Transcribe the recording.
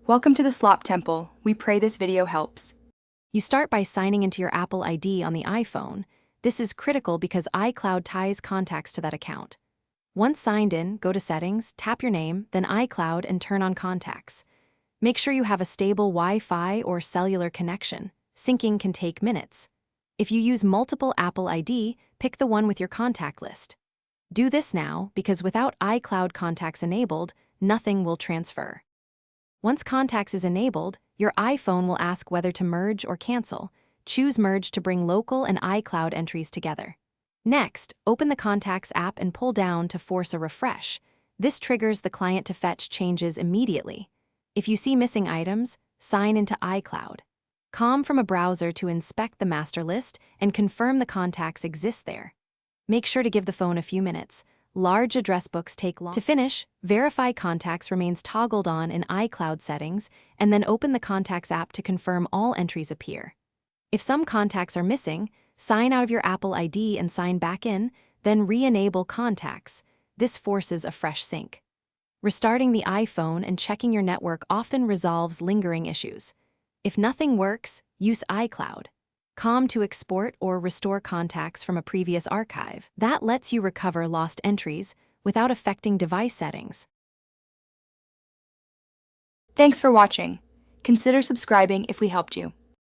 Welcome to the Slop Temple. We pray this video helps. You start by signing into your Apple ID on the iPhone. This is critical because iCloud ties contacts to that account. Once signed in, go to Settings, tap your name, then iCloud, and turn on Contacts. Make sure you have a stable Wi-Fi or cellular connection. Syncing can take minutes. If you use multiple Apple ID, pick the one with your contact list. Do this now because without iCloud Contacts enabled, nothing will transfer. Once Contacts is enabled, your iPhone will ask whether to merge or cancel. Choose Merge to bring local and iCloud entries together. Next, open the Contacts app and pull down to force a refresh. This triggers the client to fetch changes immediately. If you see missing items, sign into iCloud. Com from a browser to inspect the master list and confirm the contacts exist there. Make sure to give the phone a few minutes. Large address books take long. To finish, Verify Contacts remains toggled on in iCloud settings, and then open the Contacts app to confirm all entries appear. If some contacts are missing, sign out of your Apple ID and sign back in, then re-enable Contacts. This forces a fresh sync. Restarting the iPhone and checking your network often resolves lingering issues. If nothing works, use iCloud. Com to export or restore contacts from a previous archive. That lets you recover lost entries without affecting device settings. Thanks for watching. Consider subscribing if we helped you.